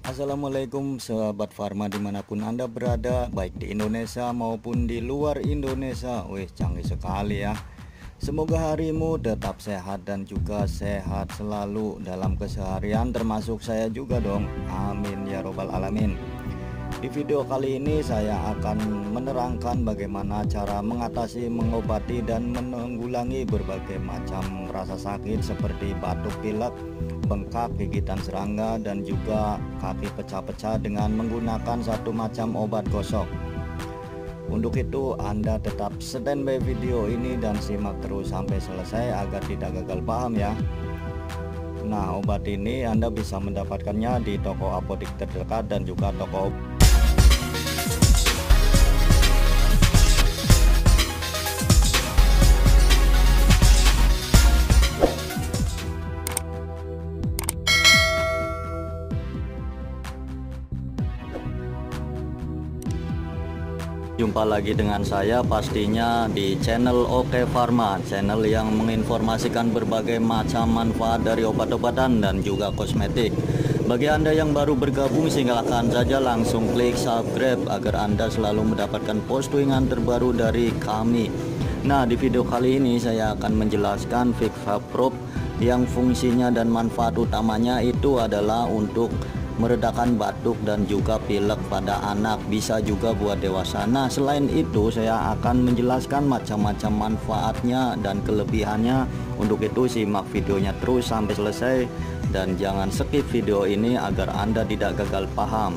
Assalamualaikum sahabat Farma dimanapun Anda berada, baik di Indonesia maupun di luar Indonesia. Wih, canggih sekali ya. Semoga harimu tetap sehat dan juga sehat selalu dalam keseharian, termasuk saya juga dong. Amin ya robbal alamin. Di video kali ini saya akan menerangkan bagaimana cara mengatasi, mengobati, dan menanggulangi berbagai macam rasa sakit seperti batuk pilek, bengkak, gigitan serangga, dan juga kaki pecah-pecah dengan menggunakan satu macam obat gosok. Untuk itu Anda tetap standby video ini dan simak terus sampai selesai agar tidak gagal paham ya. Nah, obat ini Anda bisa mendapatkannya di toko apotek terdekat dan juga toko Jumpa lagi dengan saya pastinya di channel Oke Farma, channel yang menginformasikan berbagai macam manfaat dari obat-obatan dan juga kosmetik. Bagi Anda yang baru bergabung, silakan saja langsung klik subscribe agar Anda selalu mendapatkan postingan terbaru dari kami. Nah, di video kali ini saya akan menjelaskan Vicvaprop yang fungsinya dan manfaat utamanya itu adalah untuk meredakan batuk dan juga pilek pada anak, bisa juga buat dewasa. Nah, selain itu saya akan menjelaskan macam-macam manfaatnya dan kelebihannya. Untuk itu simak videonya terus sampai selesai dan jangan skip video ini agar Anda tidak gagal paham.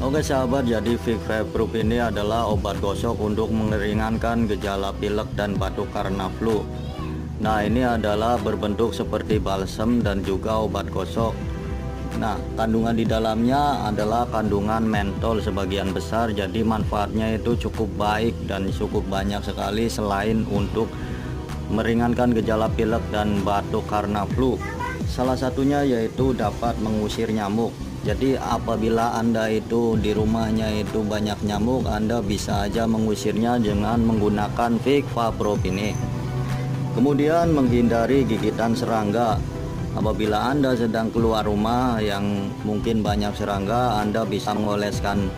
Oke sahabat, jadi Vicvaprop ini adalah obat gosok untuk meringankan gejala pilek dan batuk karena flu. Nah, ini adalah berbentuk seperti balsam dan juga obat gosok. Nah, kandungan di dalamnya adalah kandungan mentol sebagian besar, jadi manfaatnya itu cukup baik dan cukup banyak sekali selain untuk meringankan gejala pilek dan batuk karena flu. Salah satunya yaitu dapat mengusir nyamuk. Jadi apabila Anda itu di rumahnya itu banyak nyamuk, Anda bisa aja mengusirnya dengan menggunakan Vicvaprop ini. Kemudian menghindari gigitan serangga. Apabila Anda sedang keluar rumah yang mungkin banyak serangga, Anda bisa mengoleskan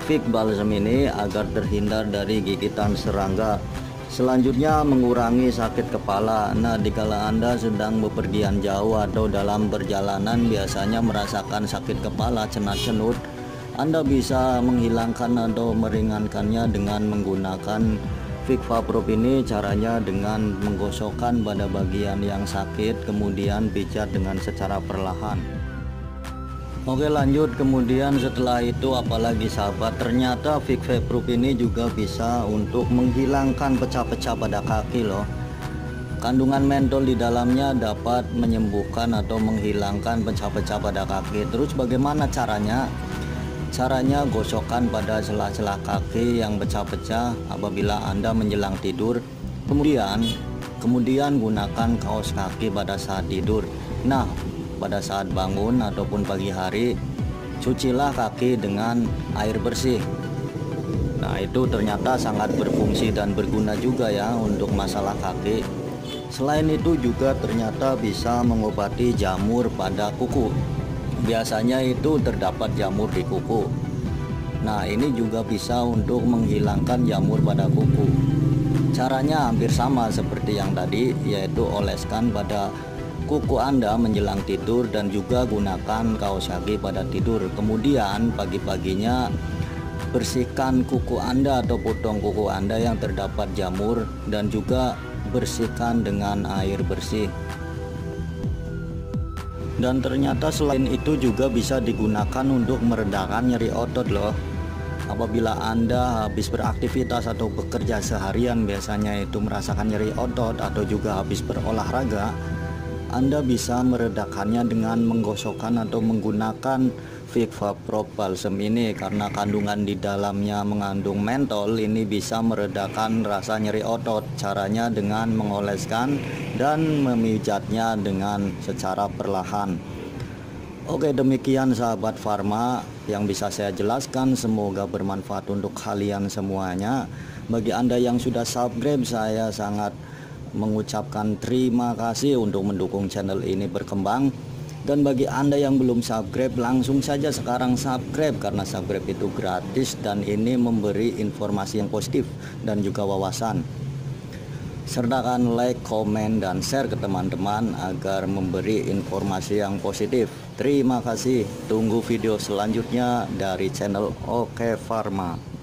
Vic Balsam ini agar terhindar dari gigitan serangga. Selanjutnya mengurangi sakit kepala. Nah, dikala Anda sedang bepergian jauh atau dalam perjalanan biasanya merasakan sakit kepala, cenut-cenut, Anda bisa menghilangkan atau meringankannya dengan menggunakan Vicvaprop ini. Caranya dengan menggosokkan pada bagian yang sakit, kemudian pijat dengan secara perlahan. Oke, lanjut. Kemudian setelah itu apalagi sahabat, ternyata Vicvaprop ini juga bisa untuk menghilangkan pecah-pecah pada kaki loh. Kandungan mentol di dalamnya dapat menyembuhkan atau menghilangkan pecah-pecah pada kaki. Terus bagaimana caranya? Caranya gosokkan pada sela-sela kaki yang pecah-pecah apabila Anda menjelang tidur. Kemudian gunakan kaos kaki pada saat tidur. Nah, pada saat bangun ataupun pagi hari, cucilah kaki dengan air bersih. Nah, itu ternyata sangat berfungsi dan berguna juga ya untuk masalah kaki. Selain itu juga ternyata bisa mengobati jamur pada kuku. Biasanya itu terdapat jamur di kuku. Nah, ini juga bisa untuk menghilangkan jamur pada kuku. Caranya hampir sama seperti yang tadi, yaitu oleskan pada kuku Anda menjelang tidur dan juga gunakan kaos kaki pada tidur. Kemudian pagi-paginya bersihkan kuku Anda atau potong kuku Anda yang terdapat jamur dan juga bersihkan dengan air bersih. Dan ternyata selain itu juga bisa digunakan untuk meredakan nyeri otot loh. Apabila Anda habis beraktivitas atau bekerja seharian biasanya itu merasakan nyeri otot atau juga habis berolahraga, Anda bisa meredakannya dengan menggosokkan atau menggunakan Vicvaprop Balsam ini. Karena kandungan di dalamnya mengandung mentol, ini bisa meredakan rasa nyeri otot. Caranya dengan mengoleskan dan memijatnya dengan secara perlahan. Oke, demikian sahabat Farma yang bisa saya jelaskan, semoga bermanfaat untuk kalian semuanya. Bagi Anda yang sudah subscribe, saya sangat mengucapkan terima kasih untuk mendukung channel ini berkembang. Dan bagi Anda yang belum subscribe, langsung saja sekarang subscribe, karena subscribe itu gratis dan ini memberi informasi yang positif dan juga wawasan. Sertakan like, komen, dan share ke teman-teman agar memberi informasi yang positif. Terima kasih. Tunggu video selanjutnya dari channel Oke Farma.